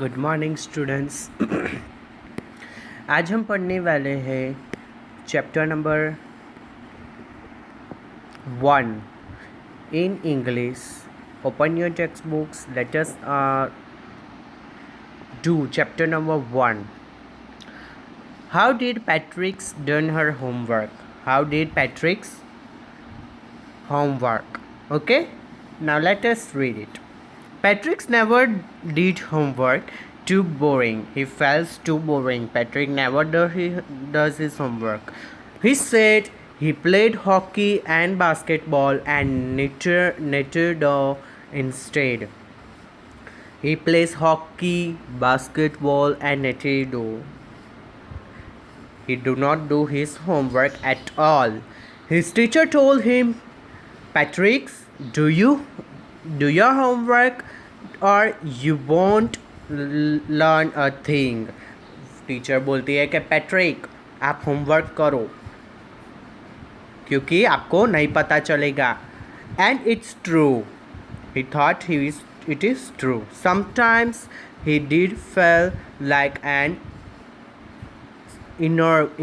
Good morning students. आज हम पढ़ने वाले हैं chapter number 1 in English. Open your text books, let us do chapter number 1. How did Patrick's done her homework? How did Patrick's homework? Okay, now let us read it. Patrick's never did homework. Too boring. He felt too boring. Patrick never does his homework. He said he played hockey and basketball and knitted instead. He plays hockey, basketball and knitted. He do not do his homework at all. His teacher told him, Patrick, do you do your homework or you won't learn a thing. Teacher बोलती है कि Patrick आप homework करो क्योंकि आपको नहीं पता चलेगा. And it's true. He thought it is true. Sometimes he did feel like an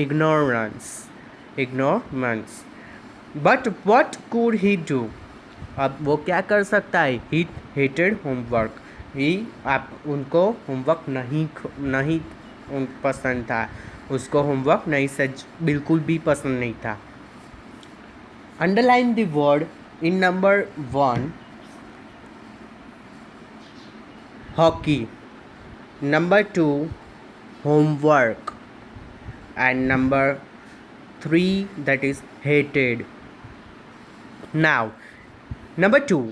ignorance. But what could he do? अब वो क्या कर सकता है? He hated homework. आप उनको होमवर्क नहीं पसंद था. उसको होमवर्क बिल्कुल भी पसंद नहीं था. Underline the word in number 1. Hockey. Number 2. Homework. And number 3, that is hated. Now, number 2.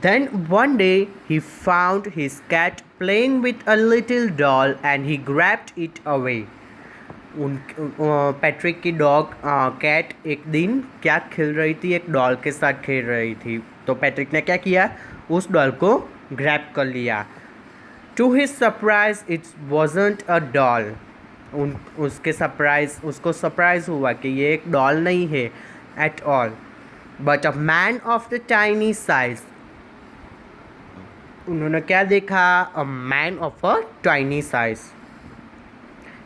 Then one day he found his cat playing with a little doll and he grabbed it away. Patrick की cat एक दिन क्या खेल रही थी? एक doll के साथ खेल रही थी. तो पैट्रिक ने क्या किया? उस डॉल को ग्रैब कर लिया. To his surprise it wasn't a doll. उसको सरप्राइज हुआ कि ये एक डॉल नहीं है at all, but a man of the tiny size. उन्होंने क्या देखा? A man of a tiny size.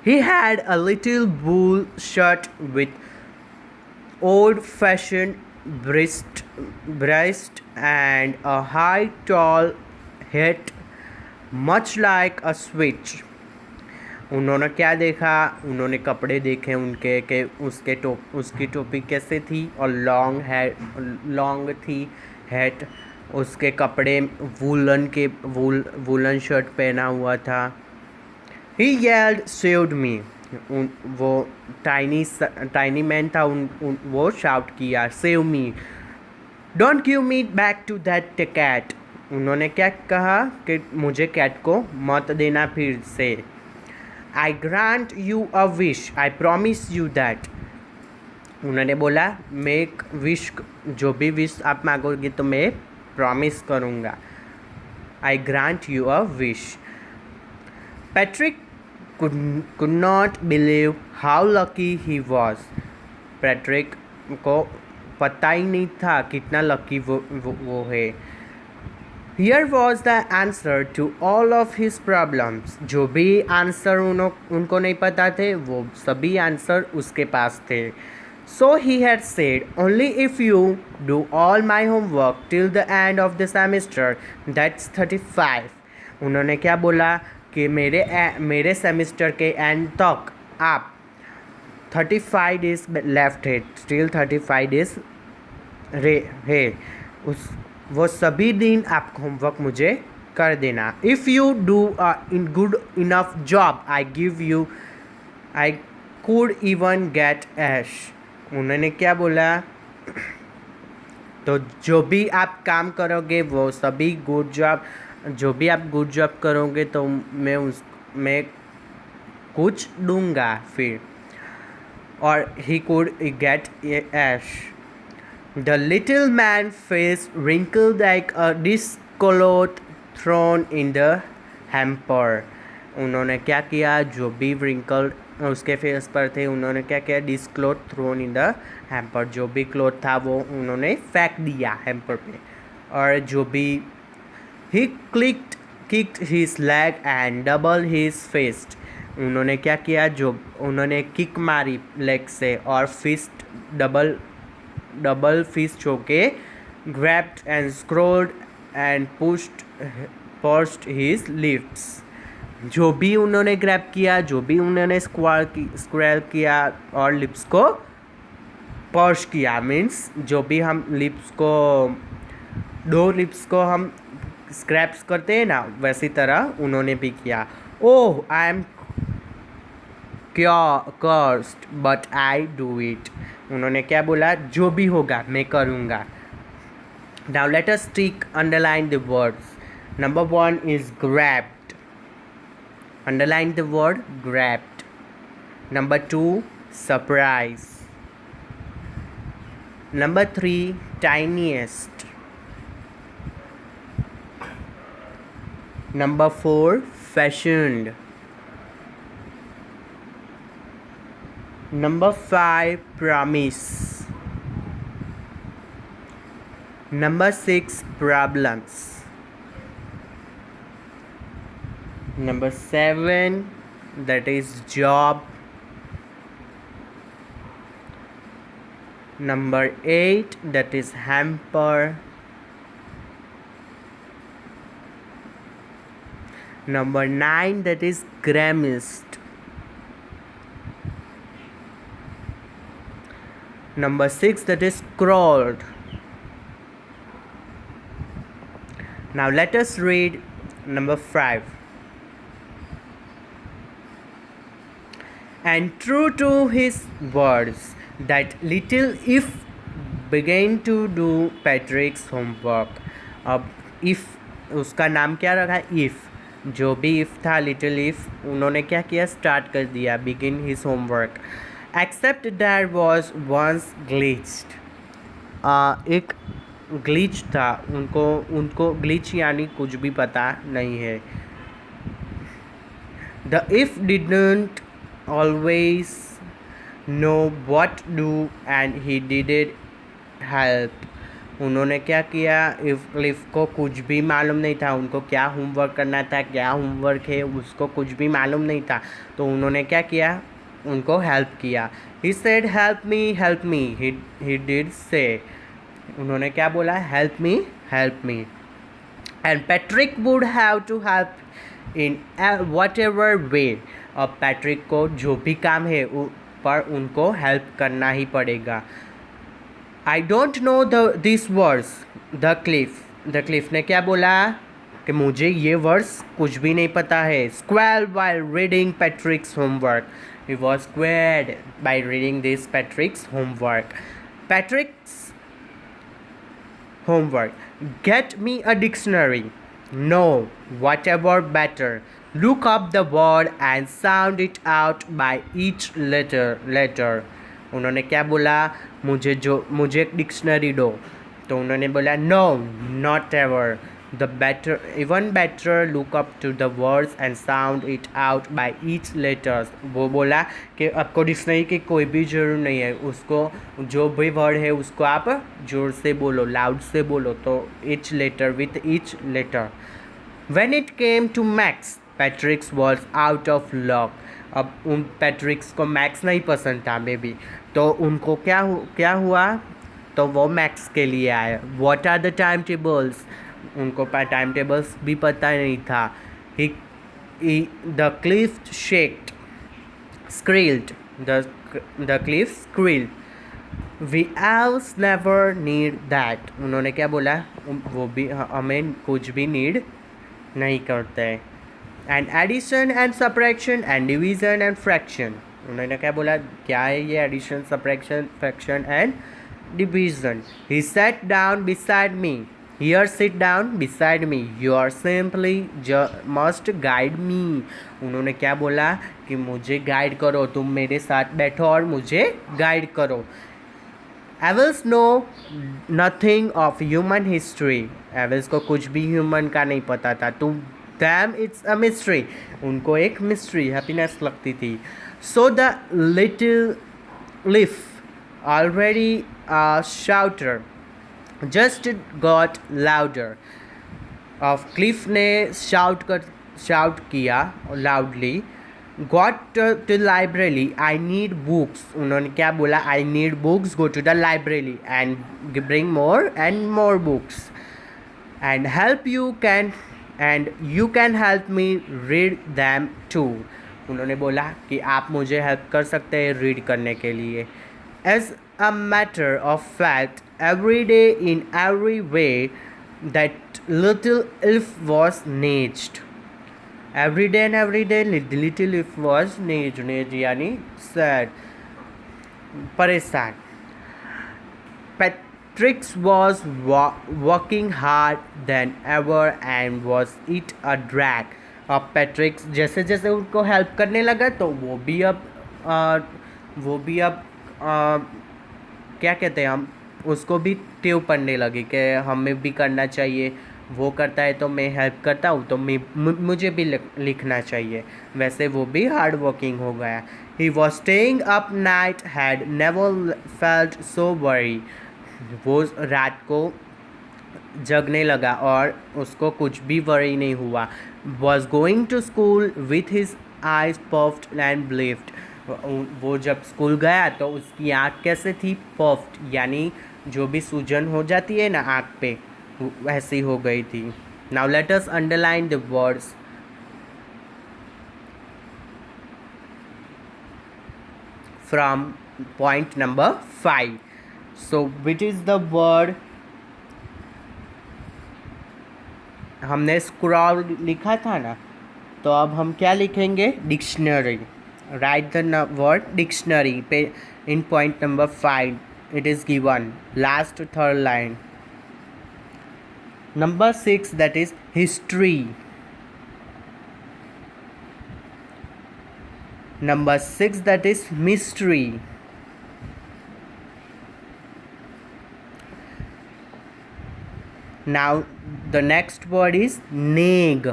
He had a little wool shirt with old-fashioned breast and a high, tall hat, much like a switch. उन्होंने क्या देखा? उन्होंने कपड़े देखे उनके कि उसकी टोपी कैसे थी और लॉन्ग थी हैट. उसके कपड़े वूलन शर्ट पहना हुआ था. He yelled, saved me. वो टाइनी मैन था. वो शाउट किया, save me. Don't give me back to that cat. उन्होंने क्या कहा कि मुझे कैट को मत देना फिर से. I grant you a wish. I promise you that. उन्होंने बोला मैं एक विश, जो भी विश आप मांगोगे तो मैं प्रॉमिस करूँगा. I grant you a wish. Patrick could not believe how lucky he was. Patrick को पता ही नहीं था कितना लकी वो है. Here was the answer to all of his problems. जो भी आंसर उनको नहीं पता थे वो सभी आंसर उसके पास थे. So he had said, only if you do all my homework till the end of the semester, that's 35. उन्होंने क्या बोला कि मेरे सेमेस्टर के एंड तक आप 35 डेज लेफ्ट है, स्टिल 35 डेज है. वो सभी दिन आप होमवर्क मुझे कर देना. If you do in good enough job I could even get ash. उन्होंने क्या बोला? तो जो भी आप काम करोगे वो सभी गुड जॉब, जो भी आप गुड जॉब करोगे तो मैं कुछ दूंगा फिर. और he could get ash. The little man face wrinkled like a dishcloth thrown in the hamper. उन्होंने क्या किया? जो भी wrinkled उसके फेस पर थे उन्होंने क्या किया? डिस्क्लोथ थ्रोन इन द हैम्पर. जो भी क्लोथ था वो उन्होंने फेंक दिया हैम्पर पे. और जो भी he clicked kicked his leg and doubled his fist. उन्होंने क्या किया, जो उन्होंने किक मारी लेग से और फिस्ट डबल फिस्ट होके grabbed and scrolled and pursed his lips. जो भी उन्होंने ग्रैब किया, जो भी उन्होंने स्क्रैल किया और लिप्स को पर्श किया, मीन्स जो भी हम लिप्स को, दो लिप्स को हम स्क्रैप्स करते हैं ना, वैसी तरह उन्होंने भी किया. Oh, I am cursed but I do it. उन्होंने क्या बोला, जो भी होगा मैं करूँगा. Now let us underline the words. Number 1 is grabbed. Underline the word grabbed. Number 2, surprise. Number 3, tiniest. Number 4, fashioned. Number 5, promise. Number 6, problems. Number 7, that is job. Number 8, that is hamper. Number 9, that is gramist. Number 6, that is crawled. Now let us read number 5. And true to his words, that little if began to do Patrick's homework. अब if उसका नाम क्या रखा, if, जो भी if था, little if, उन्होंने क्या किया, स्टार्ट कर दिया, begin his homework. Except there was once glitched. एक ग्लिच था, उनको ग्लिच यानी कुछ भी पता नहीं है. The if didn't always know what to do and he didn't help. उन्होंने क्या किया, if को कुछ भी मालूम नहीं था, उनको क्या होमवर्क करना था, क्या होमवर्क है, उसको कुछ भी मालूम नहीं था, तो उन्होंने क्या किया, उनको हेल्प किया. He said help me. He did say. उन्होंने क्या बोला, help me. And Patrick would have to help in whatever way. अब पैट्रिक को जो भी काम है पर उनको हेल्प करना ही पड़ेगा. I don't know these words. The cliff ने क्या बोला कि मुझे ये वर्ड्स कुछ भी नहीं पता है. Squalled while reading Patrick's homework. He was squared by reading this Patrick's homework. Patrick's homework. Get me a dictionary. No, whatever better. Look up the word and sound it out by each letter. उन्होंने क्या बोला, मुझे एक dictionary दो. तो उन्होंने बोला no, not ever. Even better, look up to the words and sound it out by each letters. वो बोला कि आपको डिक्शनरी की कोई भी ज़रूरत नहीं है, उसको जो भी वर्ड है उसको आप जोर से बोलो, लाउड से बोलो. तो each letter with each letter. When it came to Max, Patrick was out of luck. अब उन पैट्रिक्स को मैक्स नहीं पसंद था मे बी, तो उनको क्या हुआ, तो वो मैक्स के लिए आए. What are the timetables? उनको टाइम टेबल्स भी पता नहीं था. The cliff squealed. The cliff squealed. We elves never need that. उन्होंने क्या बोला, वो भी हमें कुछ भी नीड नहीं करते. And addition and subtraction and division and fraction. उन्होंने क्या बोला, क्या है ये addition, subtraction, fraction and division. He sat down beside me. Here, sit down beside me. You are simply must guide me. उन्होंने क्या बोला कि मुझे गाइड करो, तुम मेरे साथ बैठो और मुझे गाइड करो. Evils know nothing of human history. Evils को कुछ भी ह्यूमन का नहीं पता था. To them it's a mystery. उनको एक मिस्ट्री, हैप्पीनेस लगती थी. So the little leaf, already a shouter, just got louder. अब क्लिफ ने शाउट किया loudly, got to library, I need books. उन्होंने क्या बोला? I need books, go to the library and bring more and more books and help you can and you can help me read them too. उन्होंने बोला कि आप मुझे help कर सकते हैं रीड करने के लिए। As a matter of fact every day in every way that little elf was nagged. Every day and every day little elf was nagged यानी सैड, परेशान। Patrick was working hard than ever and was it a drag। अब Patrick जैसे जैसे उनको help करने लगा तो वो भी अब क्या कहते हैं, हम उसको भी टेव पड़ने लगी कि हमें भी करना चाहिए, वो करता है तो मैं हेल्प करता हूँ तो मुझे भी लिखना चाहिए। वैसे वो भी हार्ड वर्किंग हो गया। He was staying up night, had never felt so worry. वो रात को जगने लगा और उसको कुछ भी वरी नहीं हुआ। Was going to school with his eyes puffed and bleared. वो जब स्कूल गया तो उसकी आँख कैसे थी? पफ्ड यानी जो भी सूजन हो जाती है ना आँख पे, वैसी हो गई थी। Now let us underline the words from point number 5। So which is the word? हमने स्क्रॉल लिखा था ना, तो अब हम क्या लिखेंगे? Dictionary. Right the word dictionary पे in point number 5 it is given, last third line. Number 6 that is history. Number 6 that is mystery. Now the next word is nag.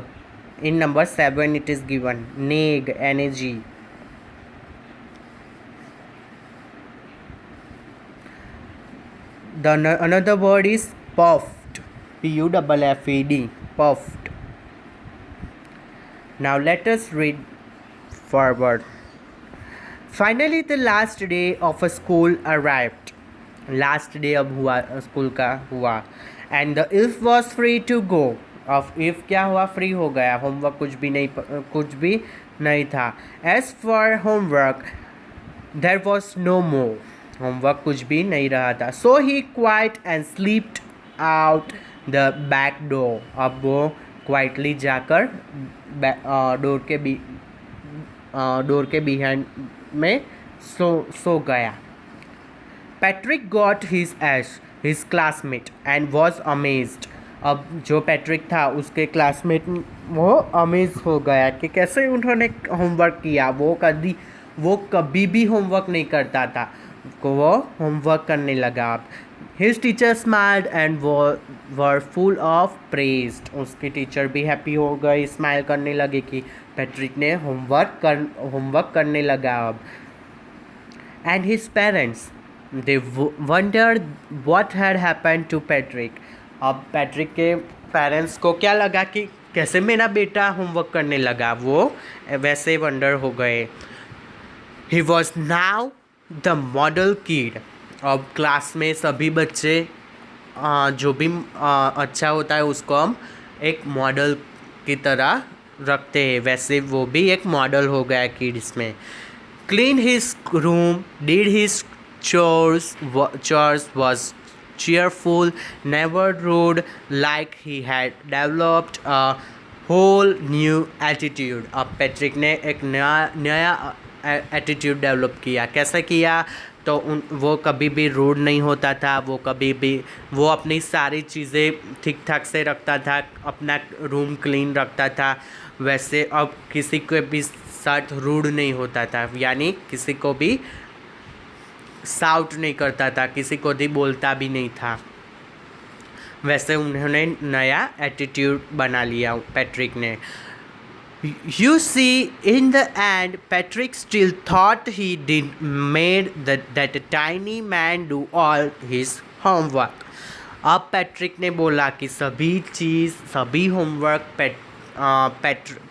In number 7 it is given nag, N-A-G. Another word is puffed, P-U-F-F-E-D, puffed. Now let us read forward. Finally the last day of a school arrived. Last day अब हुआ school का हुआ। And the elf was free to go. अब if क्या हुआ? Free हो गया, homework कुछ भी नहीं था। As for homework there was no more. Homework कुछ भी नहीं रहा था। So he quiet and slipped out the back door. अब वो क्वाइटली जाकर डोर के बिहाइंड में सो गया। Patrick got his classmate and was amazed। अब जो पैट्रिक था उसके क्लासमेट वो अमेज हो गया कि कैसे उन्होंने होमवर्क किया। वो कभी भी होमवर्क नहीं करता था, वो होमवर्क करने लगा। अब his teacher smiled and were full of praised. उसके टीचर भी हैप्पी हो गए, स्माइल करने लगे कि पैट्रिक ने होमवर्क करने लगा। अब and his parents they wondered what had happened to Patrick। अब पैट्रिक के पेरेंट्स को क्या लगा कि कैसे मेरा बेटा होमवर्क करने लगा, वो वैसे वंडर हो गए। He was now the model kid. अब क्लास में सभी बच्चे जो भी अच्छा होता है उसको हम एक मॉडल की तरह रखते हैं, वैसे वो भी एक मॉडल हो गया किड्स में। Clean his room, did his chores, was cheerful, never rude, like he had developed a whole new attitude। अब पैट्रिक ने एक नया एटीट्यूड डेवलप किया। कैसे किया? तो वो कभी भी रूड नहीं होता था, वो अपनी सारी चीज़ें ठीक ठाक से रखता था, अपना रूम क्लीन रखता था। वैसे अब किसी को भी साथ रूड नहीं होता था, यानी किसी को भी साउट नहीं करता था, किसी को भी बोलता भी नहीं था। वैसे उन्होंने नया एटीट्यूड बना लिया पैट्रिक ने। You see, in the end, Patrick still thought he did made that tiny man do all his homework। अब पैट्रिक ने बोला कि सभी होमवर्क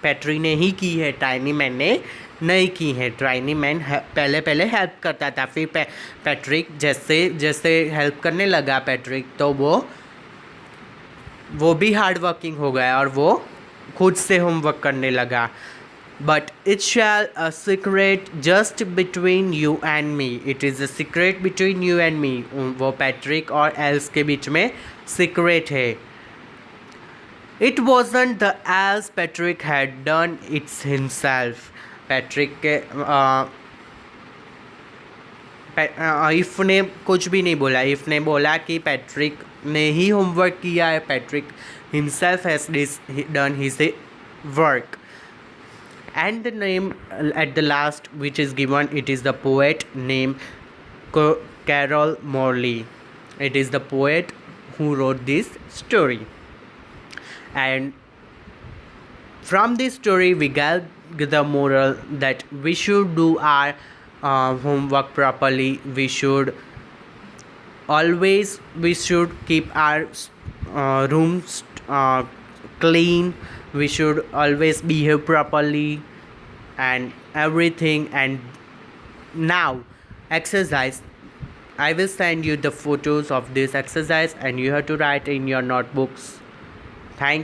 पैट्री ने ही की है, टाइनी मैन ने नहीं की है। टाइनी मैन पहले हेल्प करता था, फिर पैट्रिक जैसे जैसे हेल्प करने लगा पैट्रिक, तो वो भी हार्ड वर्किंग हो गया और वो खुद से होमवर्क करने लगा। But it shall a secret just between you and me, it is a secret between you and me. वो पैट्रिक और एल्स के बीच में सीक्रेट है। It wasn't the L's Patrick had done it's himself. Patrick के if ने कुछ भी नहीं बोला। इफ़ ने बोला कि पैट्रिक ने ही होमवर्क किया है, Patrick himself has done his work. And the name at the last which is given, it is the poet named Carol Morley. It is the poet who wrote this story, and from this story we get the moral that we should do our homework properly. We should keep our rooms clean. We should always behave properly and everything. And now exercise, I will send you the photos of this exercise and you have to write in your notebooks